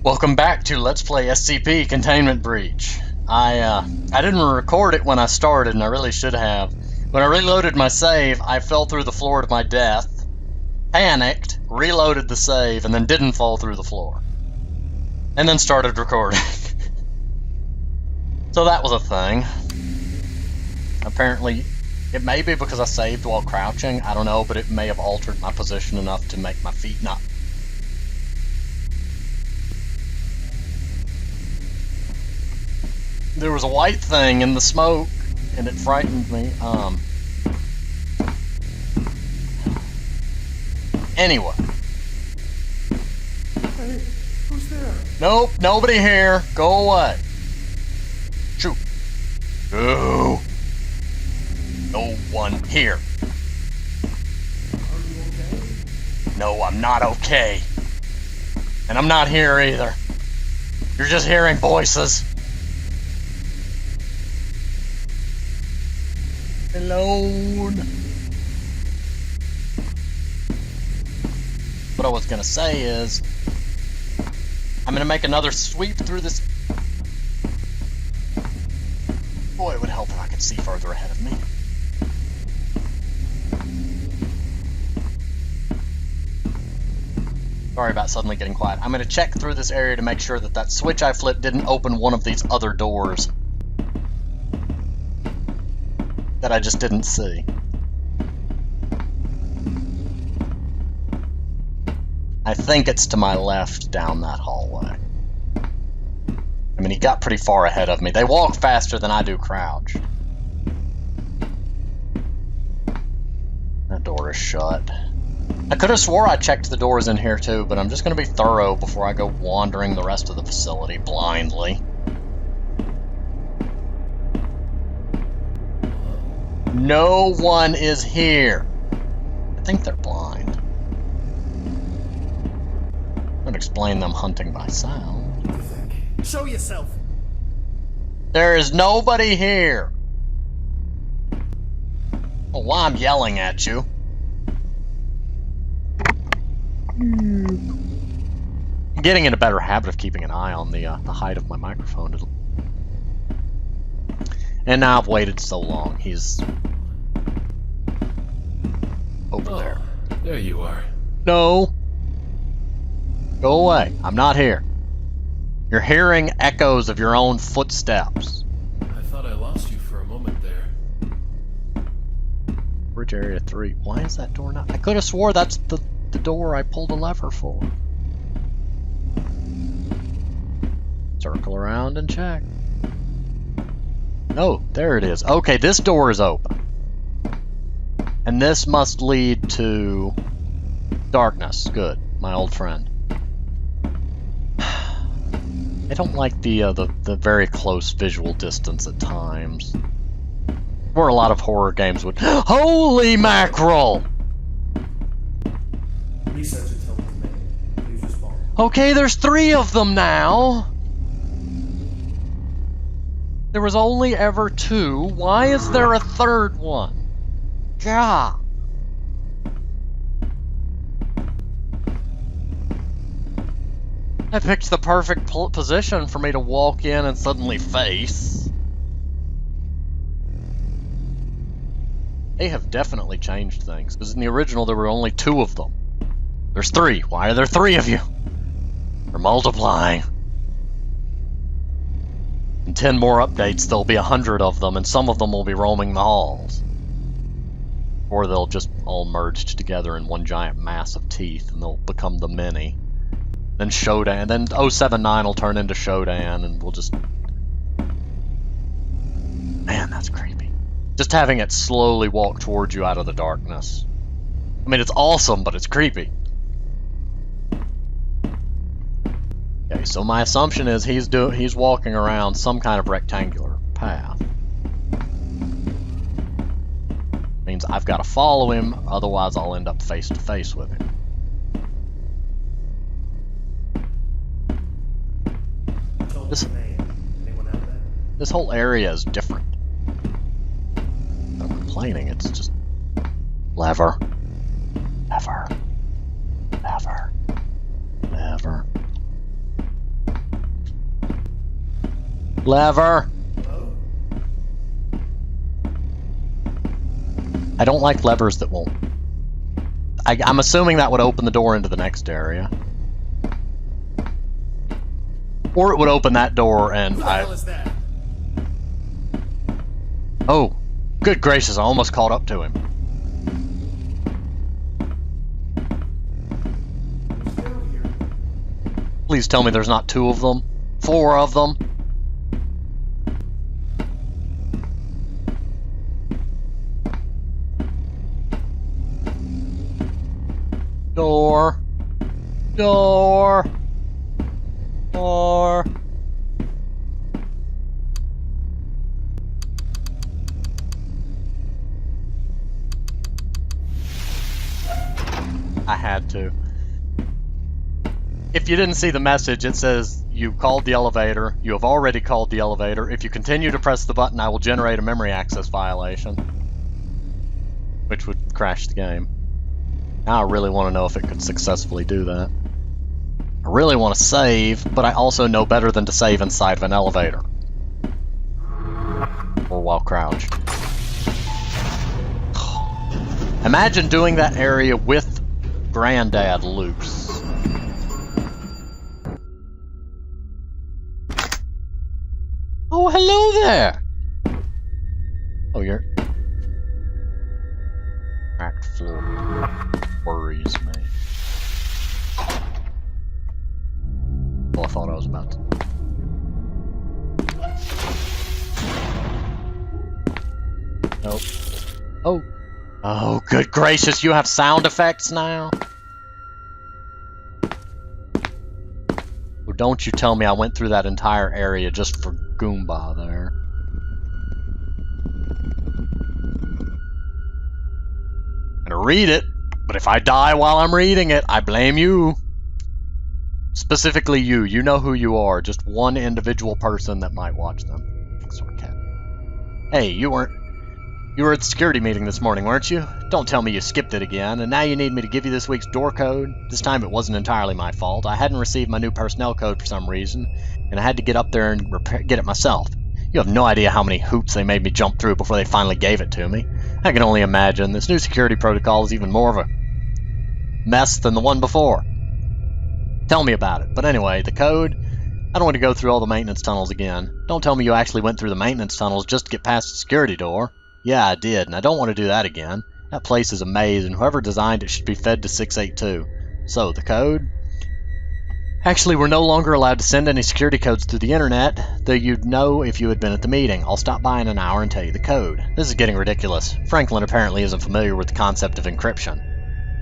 Welcome back to Let's Play SCP Containment Breach. I didn't record it when I started, and I really should have. When I reloaded my save, I fell through the floor to my death, panicked, reloaded the save, and then didn't fall through the floor. And then started recording. So that was a thing. Apparently, it may be because I saved while crouching, I don't know, but it may have altered my position enough to make my feet not... There was a white thing in the smoke, and it frightened me. Anyway. Hey, who's there? Nope, nobody here. Go away. Shoot. Go. No one here. Are you okay? No, I'm not okay. And I'm not here either. You're just hearing voices. Alone. What I was gonna say is, I'm gonna make another sweep through this. Boy, it would help if I could see further ahead of me. Sorry about suddenly getting quiet. I'm gonna check through this area to make sure that that switch I flipped didn't open one of these other doors that I just didn't see. I think it's to my left down that hallway. I mean, he got pretty far ahead of me. They walk faster than I do crouch. That door is shut. I could have swore I checked the doors in here too, but I'm just going to be thorough before I go wandering the rest of the facility blindly. No one is here. I think they're blind. Would explain them hunting by sound. What do you think? Show yourself! There is nobody here. Well, why I'm yelling at you? I'm getting in a better habit of keeping an eye on the height of my microphone. And now I've waited so long. He's over there. There you are. No. Go away. I'm not here. You're hearing echoes of your own footsteps. I thought I lost you for a moment there. Bridge area 3. Why is that door not? I could have swore that's the door I pulled a lever for. Circle around and check. Oh, there it is. Okay, this door is open. And this must lead to darkness. Good, my old friend. I don't like the very close visual distance at times. Where a lot of horror games would. Holy mackerel! Research intel to me. Please respond. Okay, there's 3 of them now. There was only ever 2. Why is there a 3rd one? God. I picked the perfect position for me to walk in and suddenly face. They have definitely changed things, because in the original there were only 2 of them. There's 3. Why are there 3 of you? They're multiplying. In 10 more updates, there'll be 100 of them, and some of them will be roaming the halls. Or they'll just all merge together in one giant mass of teeth, and they'll become the mini. Then Shodan, then 079 will turn into Shodan, and we'll just... Man, that's creepy. Just having it slowly walk towards you out of the darkness. I mean, it's awesome, but it's creepy. Okay, so my assumption is he's walking around some kind of rectangular path. Means I've got to follow him, otherwise I'll end up face to face with him. This whole area is different. I'm complaining, it's just lever, lever, lever, lever. Lever! Hello? I don't like levers that won't... I'm assuming that would open the door into the next area. Or it would open that door and Who the hell is that? Oh, good gracious, I almost caught up to him. What's down here? Please tell me there's not 2 of them. 4 of them. Door. Door. Door. I had to. If you didn't see the message, it says you called the elevator. You have already called the elevator. If you continue to press the button, I will generate a memory access violation, which would crash the game. Now I really want to know if it could successfully do that. I really want to save, but I also know better than to save inside of an elevator. Or while crouched. Imagine doing that area with Granddad loose. Oh, hello there! Oh, you're... Cracked floor. Worries me. Well, I thought I was about to... Nope. Oh. Oh, good gracious, you have sound effects now? Well, don't you tell me I went through that entire area just for Goomba there. I'm gonna read it, but if I die while I'm reading it, I blame you. Specifically you. You know who you are. Just one individual person that might watch them. Sort of cat. Hey, you were at the security meeting this morning, weren't you? Don't tell me you skipped it again, and now you need me to give you this week's door code? This time it wasn't entirely my fault. I hadn't received my new personnel code for some reason, and I had to get up there and get it myself. You have no idea how many hoops they made me jump through before they finally gave it to me. I can only imagine. This new security protocol is even more of a mess than the one before. Tell me about it. But anyway, the code... I don't want to go through all the maintenance tunnels again. Don't tell me you actually went through the maintenance tunnels just to get past the security door. Yeah, I did, and I don't want to do that again. That place is a maze, and whoever designed it should be fed to 682. So, the code? Actually, we're no longer allowed to send any security codes through the internet, though you'd know if you had been at the meeting. I'll stop by in an hour and tell you the code. This is getting ridiculous. Franklin apparently isn't familiar with the concept of encryption.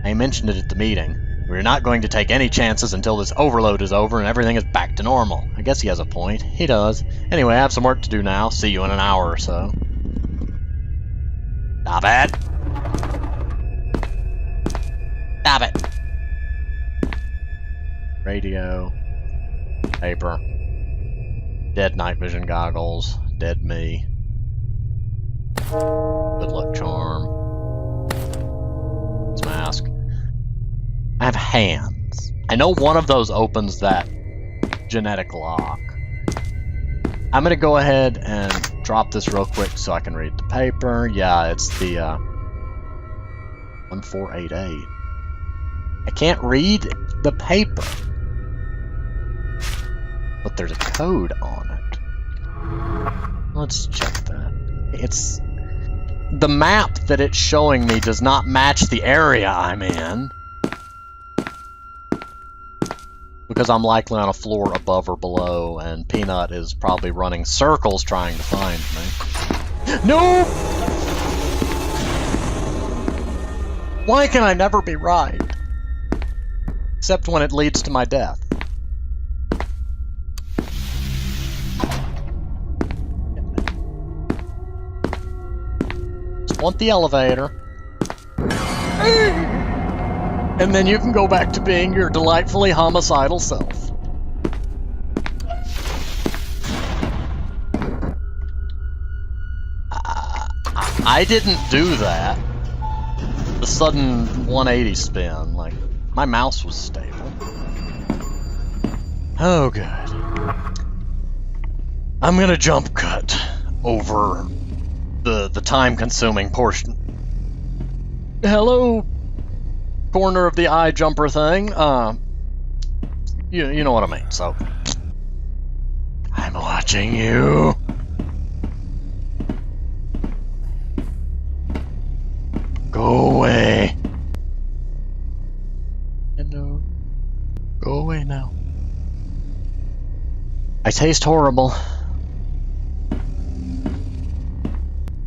I mentioned it at the meeting. We're not going to take any chances until this overload is over and everything is back to normal. I guess he has a point. He does. Anyway, I have some work to do now. See you in an hour or so. Stop it! Stop it! Radio. Paper. Dead night vision goggles. Dead me. Good luck charm. It's mask. I have hands. I know one of those opens that genetic lock. I'm gonna go ahead and drop this real quick so I can read the paper. Yeah, it's the 1488. I can't read the paper, but there's a code on it. Let's check that. It's the map that it's showing me does not match the area I'm in, because I'm likely on a floor above or below, and Peanut is probably running circles trying to find me. No! Why can I never be right? Except when it leads to my death. Just want the elevator. And then you can go back to being your delightfully homicidal self. I didn't do that. The sudden 180 spin, like, my mouse was stable. Oh, good. I'm gonna jump cut over the time-consuming portion. Hello, corner of the eye jumper thing. You know what I mean. So, I'm watching you. Go away. Hello. Go away now. I taste horrible.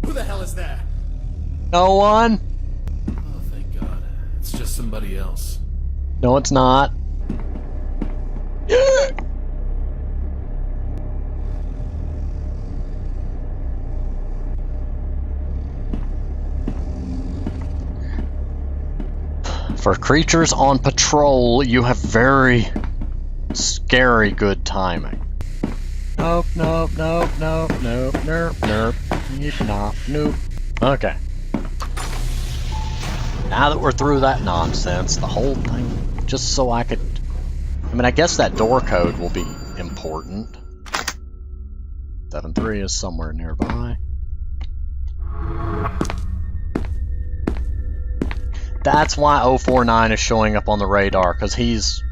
Who the hell is that? No one? Oh, thank God. It's just somebody else. No, it's not. For creatures on patrol, you have very scary good timing. Nope, nope, nope, nope, nope, nope, nope, nope. Okay. Now that we're through that nonsense, the whole thing, just so I could... I mean, I guess that door code will be important. 7-3 is somewhere nearby. That's why 049 is showing up on the radar, because he's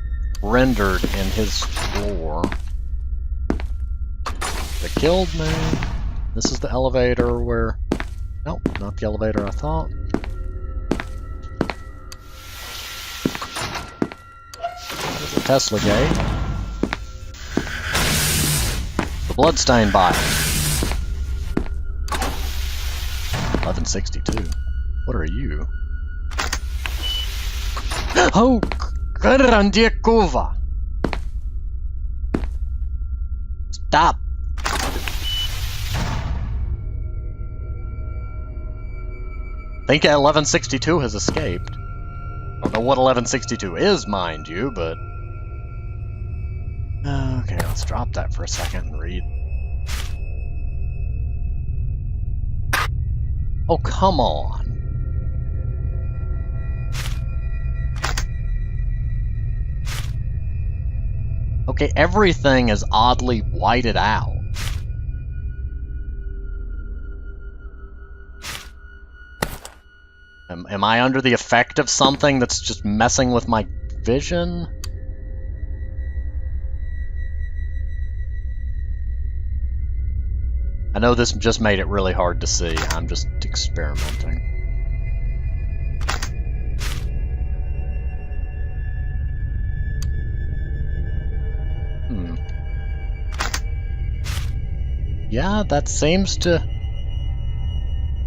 rendered in his floor. They killed me. This is the elevator where... Nope, not the elevator I thought. There's a Tesla gate. The bloodstain body. 1162. What are you? Oh, Grandikova! Stop! I think 1162 has escaped. I don't know what 1162 is, mind you, but... Okay, let's drop that for a second and read. Oh, come on. Okay, everything is oddly whited out. Am I under the effect of something that's just messing with my vision? I know this just made it really hard to see. I'm just experimenting. Yeah, that seems to...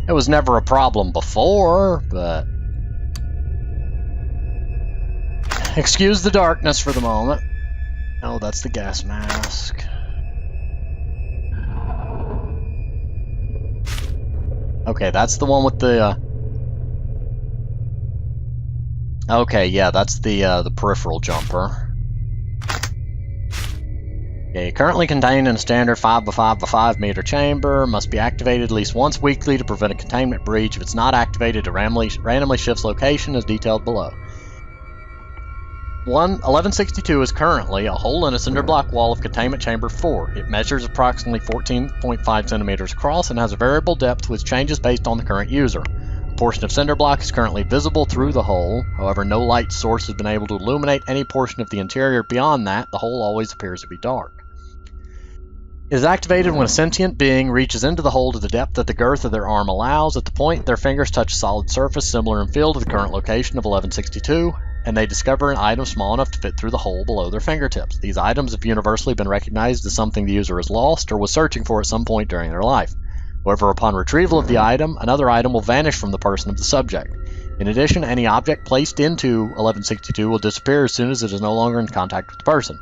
It was never a problem before, but... Excuse the darkness for the moment. Oh, that's the gas mask. Okay, that's the one with the... Okay, yeah, that's the peripheral jumper. Okay, currently contained in a standard 5x5x5 meter chamber, must be activated at least once weekly to prevent a containment breach. If it's not activated, it randomly shifts location as detailed below. 1162 is currently a hole in a cinder block wall of containment chamber 4. It measures approximately 14.5 centimeters across and has a variable depth which changes based on the current user. A portion of cinder block is currently visible through the hole. However, no light source has been able to illuminate any portion of the interior beyond that. The hole always appears to be dark. It is activated when a sentient being reaches into the hole to the depth that the girth of their arm allows. At the point their fingers touch a solid surface similar in feel to the current location of 1162, and they discover an item small enough to fit through the hole below their fingertips. These items have universally been recognized as something the user has lost or was searching for at some point during their life. However, upon retrieval of the item, another item will vanish from the person of the subject. In addition, any object placed into 1162 will disappear as soon as it is no longer in contact with the person.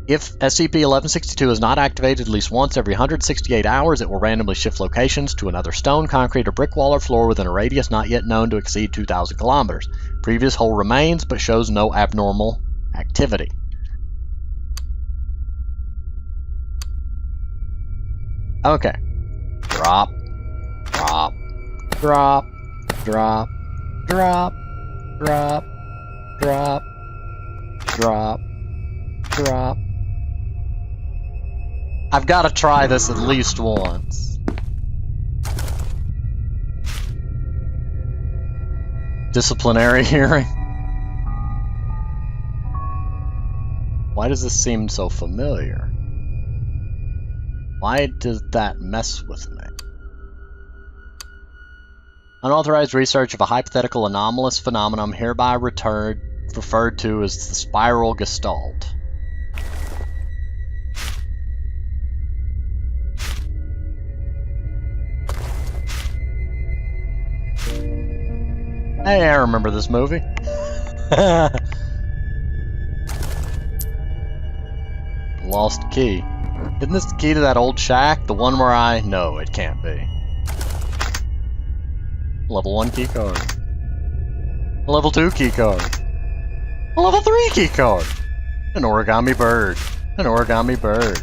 If SCP-1162 is not activated at least once every 168 hours, it will randomly shift locations to another stone, concrete, or brick wall or floor within a radius not yet known to exceed 2,000 kilometers. Previous hole remains, but shows no abnormal activity. Okay. Drop. Drop. Drop. Drop. Drop. Drop. Drop. Drop. Drop. I've got to try this at least once. Disciplinary hearing. Why does this seem so familiar? Why does that mess with me? Unauthorized research of a hypothetical anomalous phenomenon hereby referred to as the spiral gestalt. Hey, I remember this movie. Lost key. Isn't this the key to that old shack? The one where I... No, it can't be. Level 1 key card. Level 2 key card. A level 3 key card. An origami bird. An origami bird.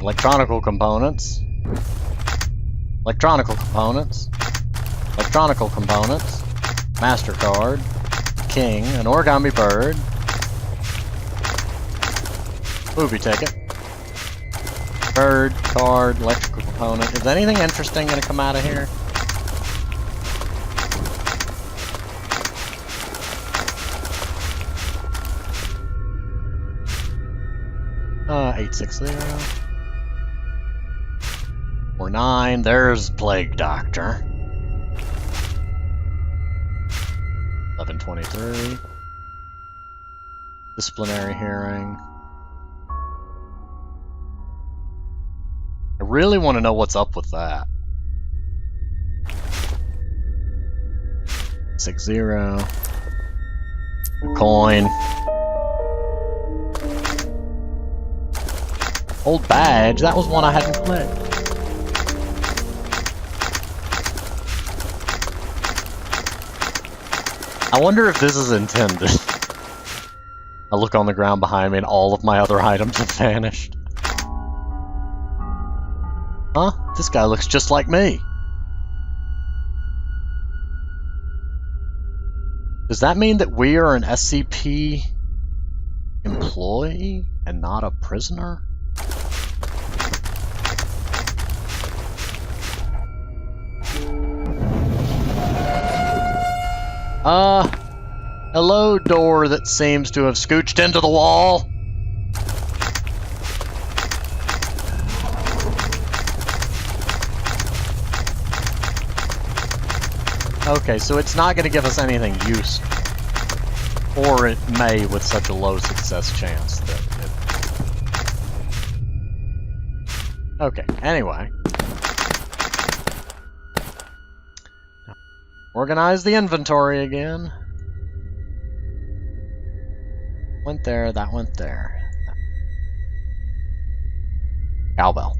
Electronical components. Electronical components. Electronical components. MasterCard. King. An origami bird. Movie ticket. Bird, card, electrical component. Is anything interesting going to come out of here? 860. 49. There's Plague Doctor. 1123. Disciplinary hearing. I really want to know what's up with that. 60. A coin. Old badge. That was one I hadn't clicked. I wonder if this is intended. I look on the ground behind me and all of my other items have vanished. Huh? This guy looks just like me. Does that mean that we are an SCP employee and not a prisoner? Hello, door that seems to have scooched into the wall. Okay, so it's not going to give us anything useful. Or it may with such a low success chance that it... Okay, anyway. Organize the inventory again. Went there, that went there. Cowbell.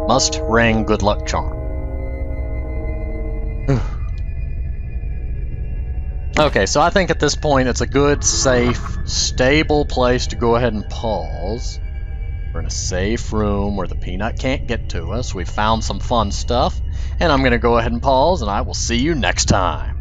Must ring good luck charm. Okay, so I think at this point it's a good, safe, stable place to go ahead and pause. We're in a safe room where the peanut can't get to us. We've found some fun stuff, and I'm going to go ahead and pause, and I will see you next time.